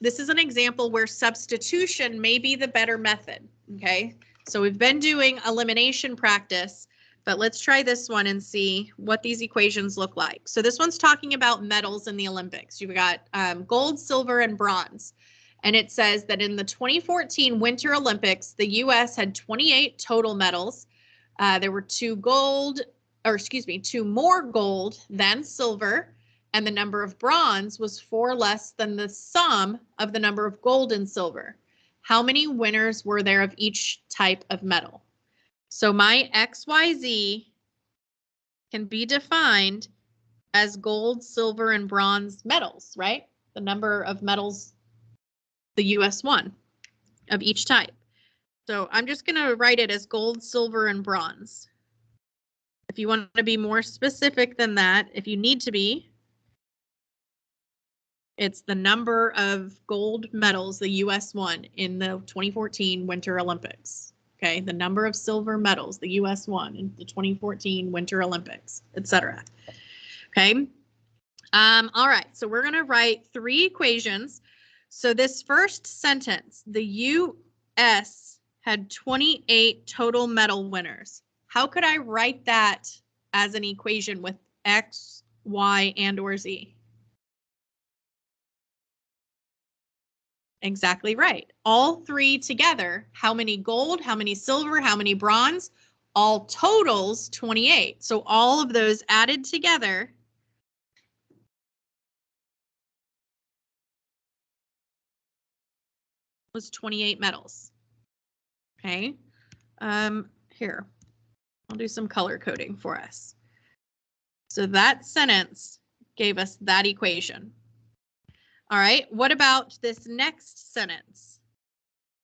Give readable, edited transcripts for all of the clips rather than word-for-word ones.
this is an example where substitution may be the better method, okay? So we've been doing elimination practice, but let's try this one and see what these equations look like. So this one's talking about medals in the Olympics. You've got gold, silver, and bronze. And it says that in the 2014 Winter Olympics, the U.S. had 28 total medals. There were two more gold than silver, and the number of bronze was 4 less than the sum of the number of gold and silver. How many winners were there of each type of medal? So my XYZ can be defined as gold, silver, and bronze medals, right? The number of medals the U.S. won of each type. So I'm just going to write it as gold, silver, and bronze. If you want to be more specific than that, if you need to be, it's the number of gold medals the U.S. won in the 2014 Winter Olympics. Okay, the number of silver medals the U.S. won in the 2014 Winter Olympics, etc. Okay. All right, so we're going to write 3 equations. So this first sentence, the U.S. had 28 total medal winners. How could I write that as an equation with X, Y, and or Z? Exactly right. All 3 together, how many gold, how many silver, how many bronze? All totals 28. So all of those added together was 28 medals. Okay. Here, I'll do some color coding for us. So that sentence gave us that equation. All right, what about this next sentence?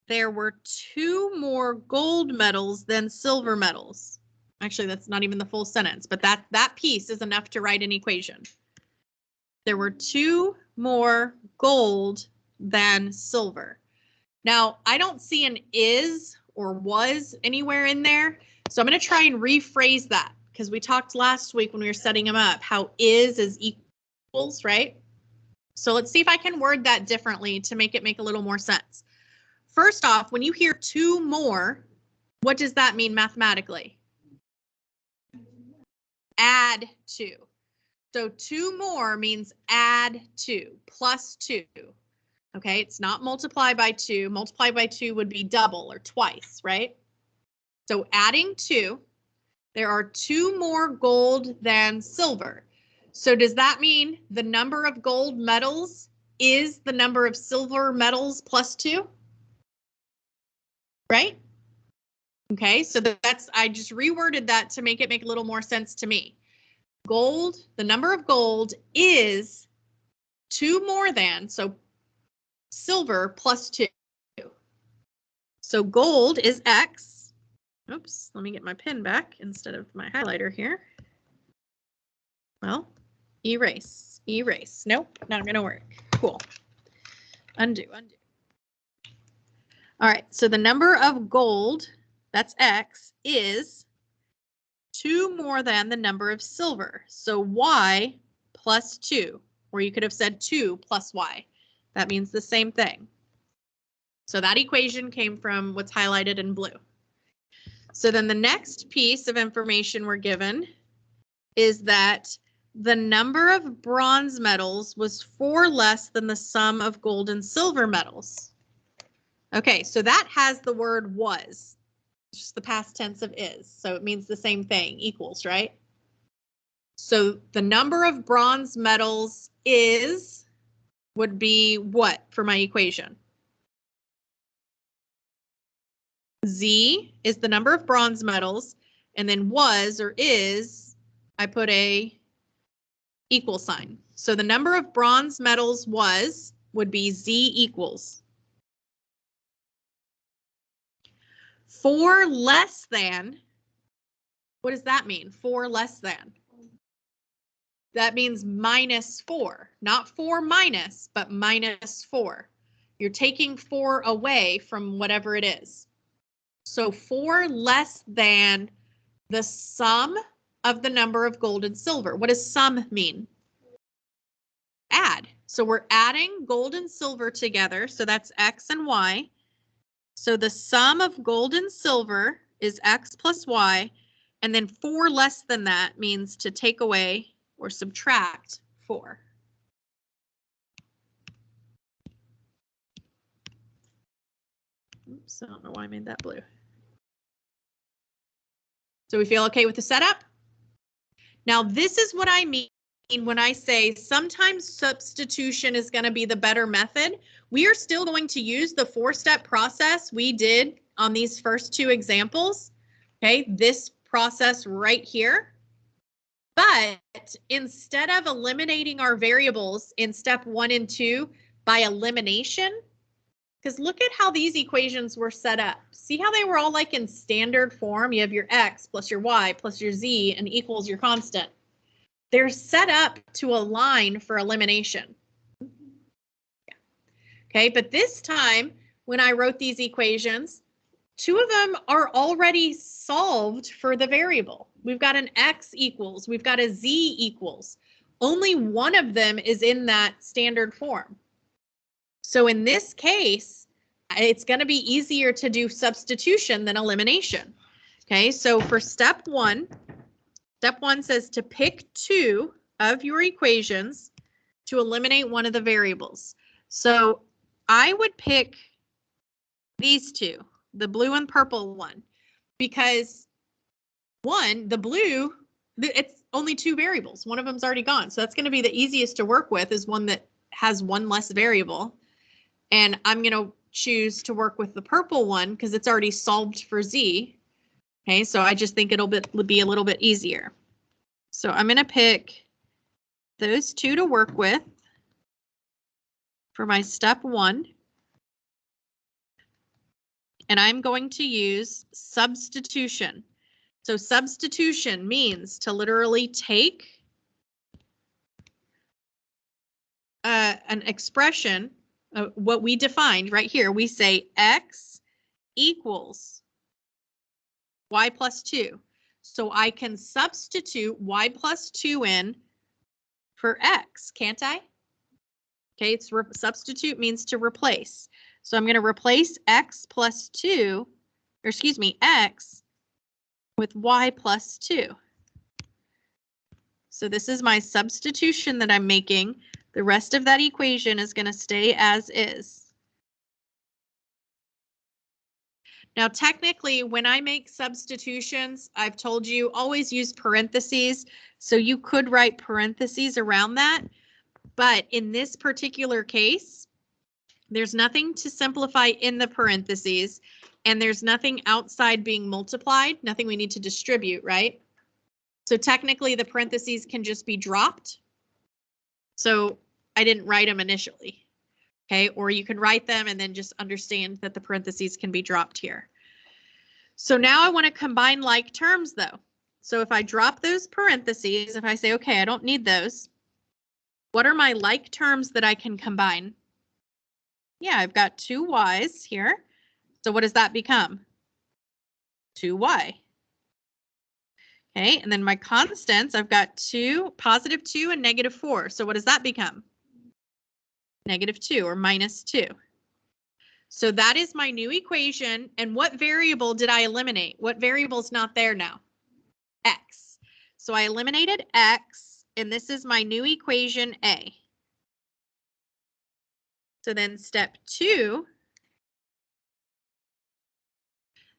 There were 2 more gold medals than silver medals. Actually, that's not even the full sentence, but that piece is enough to write an equation. There were 2 more gold than silver. Now, I don't see an is or was anywhere in there, so I'm going to try and rephrase that because we talked last week when we were setting them up how is equals, right? So let's see if I can word that differently to make it make a little more sense. First off, when you hear 2 more, what does that mean mathematically? Add 2. So 2 more means add 2, plus 2. Okay, it's not multiply by 2. Multiply by 2 would be double or twice, right? So adding 2, there are 2 more gold than silver. So does that mean the number of gold medals is the number of silver medals plus 2? Right? Okay, so that's, I just reworded that to make it make a little more sense to me. Gold, the number of gold is 2 more than, so silver plus 2. So gold is X. Oops, let me get my pen back instead of my highlighter here. Well, erase, erase. Nope, not gonna work. Cool. Undo, undo. All right, so the number of gold, that's X, is 2 more than the number of silver. So Y plus 2, or you could have said 2 plus Y. That means the same thing. So that equation came from what's highlighted in blue. So then the next piece of information we're given is that the number of bronze medals was 4 less than the sum of gold and silver medals. Okay, so that has the word was, just the past tense of is. So it means the same thing, equals, right? So the number of bronze medals would be what for my equation? Z is the number of bronze medals, and then was or is, I put a equal sign. So the number of bronze medals would be Z equals 4 less than. What does that mean? 4 less than. That means minus 4, not 4 minus, but minus 4. You're taking 4 away from whatever it is. So 4 less than the sum of the number of gold and silver. What does sum mean? add. So we're adding gold and silver together. So that's X and Y. So the sum of gold and silver is X plus Y. And then 4 less than that means to take away or subtract 4. Oops, I don't know why I made that blue. So we feel okay with the setup? Now this is what I mean when I say sometimes substitution is going to be the better method. We are still going to use the 4-step process we did on these first 2 examples. Okay, this process right here. But instead of eliminating our variables in step 1 and 2 by elimination, because look at how these equations were set up. See how they were all like in standard form? You have your X plus your Y plus your Z and equals your constant. They're set up to align for elimination. Okay, but this time when I wrote these equations, 2 of them are already solved for the variable. We've got an X equals, we've got a Z equals. Only one of them is in that standard form. So in this case, it's going to be easier to do substitution than elimination. Okay, so for step 1 says to pick 2 of your equations to eliminate one of the variables. So I would pick these 2, the blue and purple one, because one, the blue, it's only 2 variables. One of them's already gone. So that's going to be the easiest to work with, is one that has one less variable. And I'm going to choose to work with the purple one because it's already solved for Z. Okay, so I just think it'll be a little bit easier. So I'm going to pick those 2 to work with for my step 1. And I'm going to use substitution. So substitution means to literally take an expression, what we defined right here. We say X equals Y plus 2. So I can substitute Y plus 2 in for X, can't I? Okay, substitute means to replace. So I'm going to replace X plus 2, or excuse me, X with Y plus 2. So this is my substitution that I'm making. The rest of that equation is going to stay as is. Now, technically, when I make substitutions, I've told you always use parentheses. So you could write parentheses around that. But in this particular case, there's nothing to simplify in the parentheses, and there's nothing outside being multiplied, nothing we need to distribute, right? So technically the parentheses can just be dropped. So I didn't write them initially, okay? Or you can write them and then just understand that the parentheses can be dropped here. So now I want to combine like terms though. So if I drop those parentheses, if I say, okay, I don't need those, what are my like terms that I can combine? Yeah, I've got 2 Y's here. So what does that become? 2Y. Okay, and then my constants, I've got 2, positive 2 and negative 4. So what does that become? Negative 2 or minus 2. So that is my new equation. And what variable did I eliminate? What variable is not there now? X. So I eliminated X, and this is my new equation A. So then step 2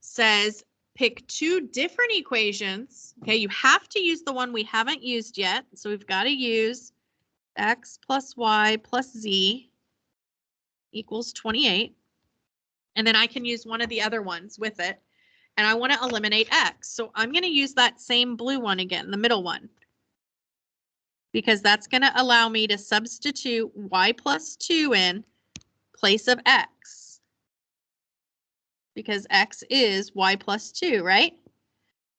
says pick 2 different equations. Okay, you have to use the one we haven't used yet. So we've got to use X plus Y plus Z equals 28. And then I can use one of the other ones with it. And I want to eliminate X. So I'm going to use that same blue one again, the middle one, because that's going to allow me to substitute Y plus 2 in place of X, because X is Y plus 2, right?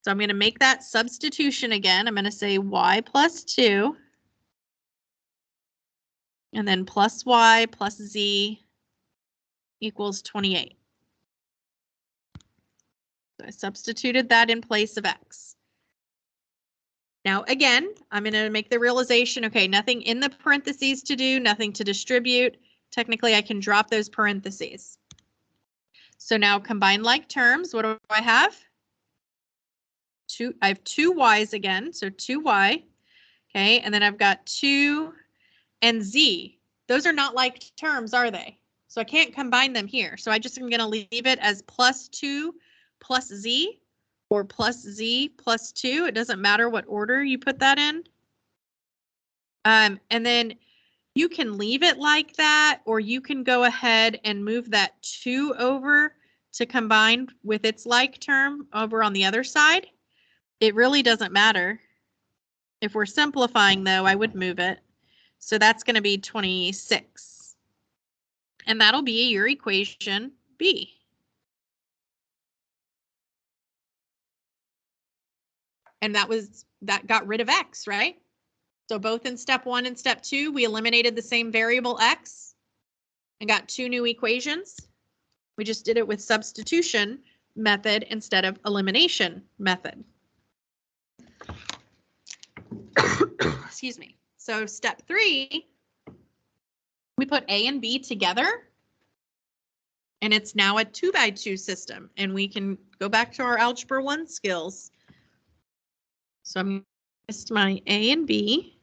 So I'm going to make that substitution again. I'm going to say Y plus 2 and then plus Y plus Z equals 28. So I substituted that in place of X. Now, again, I'm going to make the realization, okay, nothing in the parentheses to do, nothing to distribute. Technically, I can drop those parentheses. So now combine like terms. What do I have? I have 2y's again, so 2y. Okay, and then I've got 2 and z. Those are not like terms, are they? So I can't combine them here. So I just am going to leave it as plus 2 plus z or plus z plus 2. It doesn't matter what order you put that in. And then you can leave it like that, or you can go ahead and move that 2 over to combine with its like term over on the other side. It really doesn't matter. If we're simplifying, though, I would move it. So that's going to be 26. And that'll be your equation B. And that got rid of x, right? So both in step 1 and step 2, we eliminated the same variable x and got 2 new equations. We just did it with substitution method instead of elimination method. Excuse me. So step 3, we put A and B together, and it's now a 2x2 system, and we can go back to our Algebra 1 skills. So I'm going to list my A and B.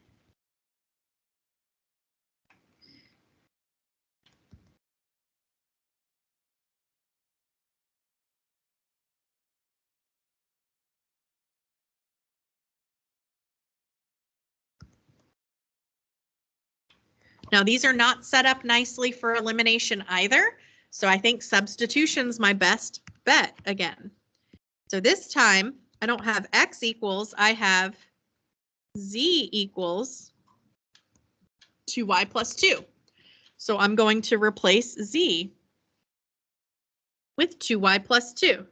Now, these are not set up nicely for elimination either, so I think substitution's my best bet again. So this time, I don't have x equals, I have z equals 2y plus 2. So I'm going to replace z with 2y plus 2.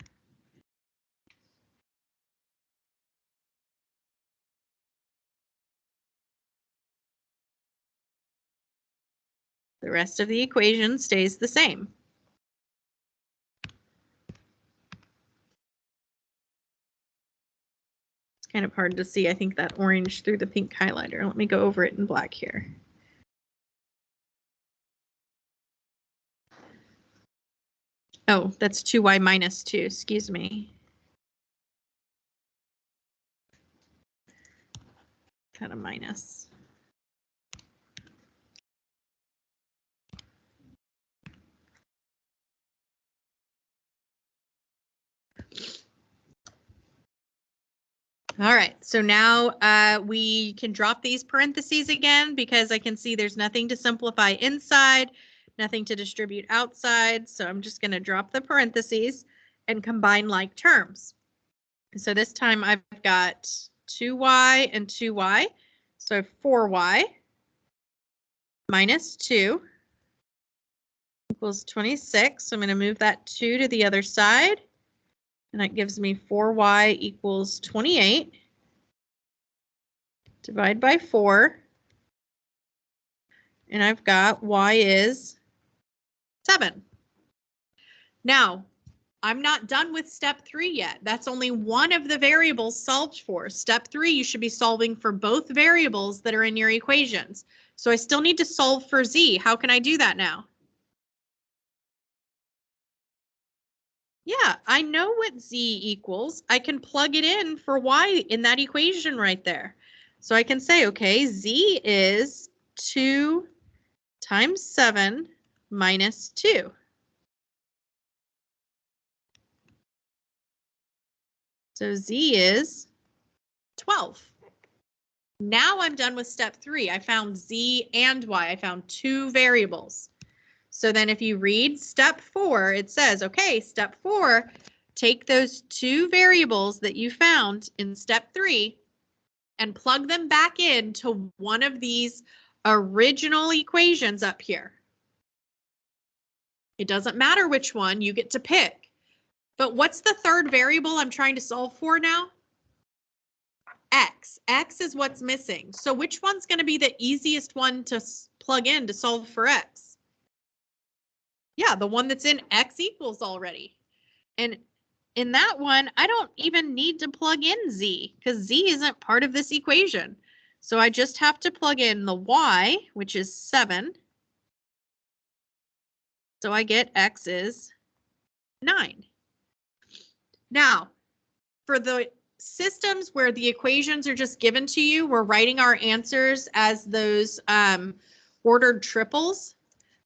The rest of the equation stays the same. It's kind of hard to see, I think, that orange through the pink highlighter. Let me go over it in black here. Oh, that's 2y minus 2, excuse me. Kind of minus. All right, so now we can drop these parentheses again because I can see there's nothing to simplify inside, nothing to distribute outside. So I'm just going to drop the parentheses and combine like terms. So this time I've got 2y and 2y, so 4y minus 2 equals 26. So I'm going to move that 2 to the other side. And that gives me 4y equals 28. Divide by 4. And I've got y is 7. Now, I'm not done with step 3 yet. That's only one of the variables solved for. Step 3, you should be solving for both variables that are in your equations. So I still need to solve for z. How can I do that now? Yeah, I know what z equals. I can plug it in for y in that equation right there. So I can say, okay, z is 2 times 7 minus 2. So z is 12. Now I'm done with step 3. I found z and y. I found 2 variables. So then if you read step 4, it says, okay, step 4, take those 2 variables that you found in step 3 and plug them back into one of these original equations up here. It doesn't matter which one, you get to pick. But what's the third variable I'm trying to solve for now? X. X is what's missing. So which one's going to be the easiest one to plug in to solve for X? Yeah, the one that's in X equals already. And in that one, I don't even need to plug in z because z isn't part of this equation. So I just have to plug in the y, which is 7. So I get x is 9. Now, for the systems where the equations are just given to you, we're writing our answers as those ordered triples.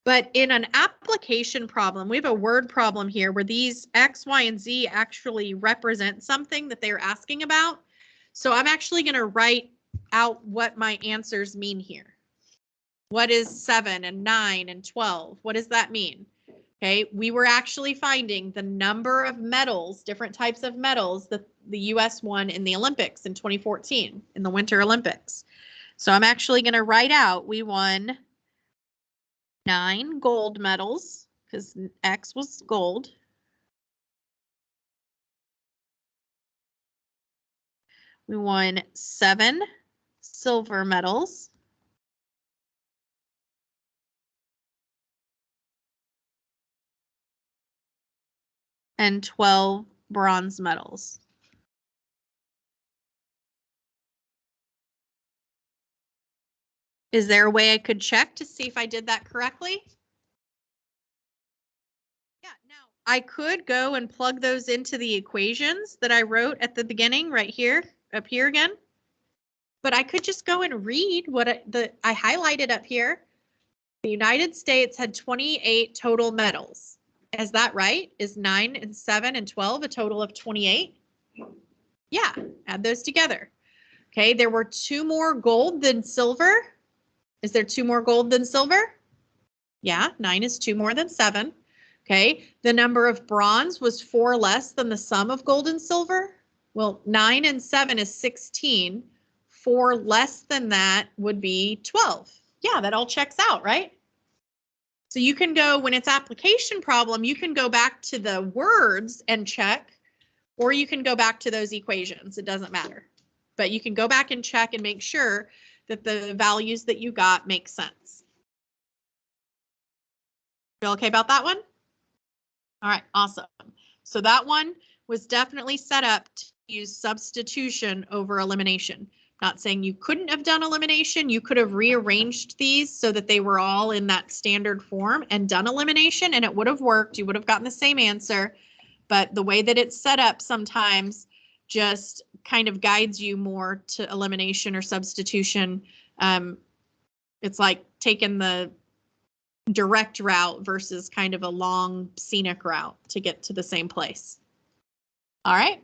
But in an application problem, we have a word problem here where these x, y, and z actually represent something that they're asking about. So I'm actually going to write out what my answers mean here. What is 7 and 9 and 12? What does that mean? Okay, we were actually finding the number of medals, different types of medals that the US won in the Olympics in 2014, in the Winter Olympics. So I'm actually going to write out, we won 9 gold medals, because X was gold. We won 7 silver medals. And 12 bronze medals. Is there a way I could check to see if I did that correctly? Yeah, now I could go and plug those into the equations that I wrote at the beginning right here, up here again. But I could just go and read what I highlighted up here. The United States had 28 total medals. Is that right? Is 9 and 7 and 12 a total of 28? Yeah, add those together. Okay, there were 2 more gold than silver. Is there 2 more gold than silver? Yeah, 9 is 2 more than 7. Okay, the number of bronze was 4 less than the sum of gold and silver. Well, 9 and 7 is 16. 4 less than that would be 12. Yeah, that all checks out, right? So you can go, when it's application problem, you can go back to the words and check, or you can go back to those equations. It doesn't matter. But you can go back and check and make sure that the values that you got make sense. Feel okay about that one? All right, awesome. So that one was definitely set up to use substitution over elimination. Not saying you couldn't have done elimination. You could have rearranged these so that they were all in that standard form and done elimination, and it would have worked. You would have gotten the same answer. But the way that it's set up sometimes just kind of guides you more to elimination or substitution. It's like taking the direct route versus kind of a long scenic route to get to the same place. All right.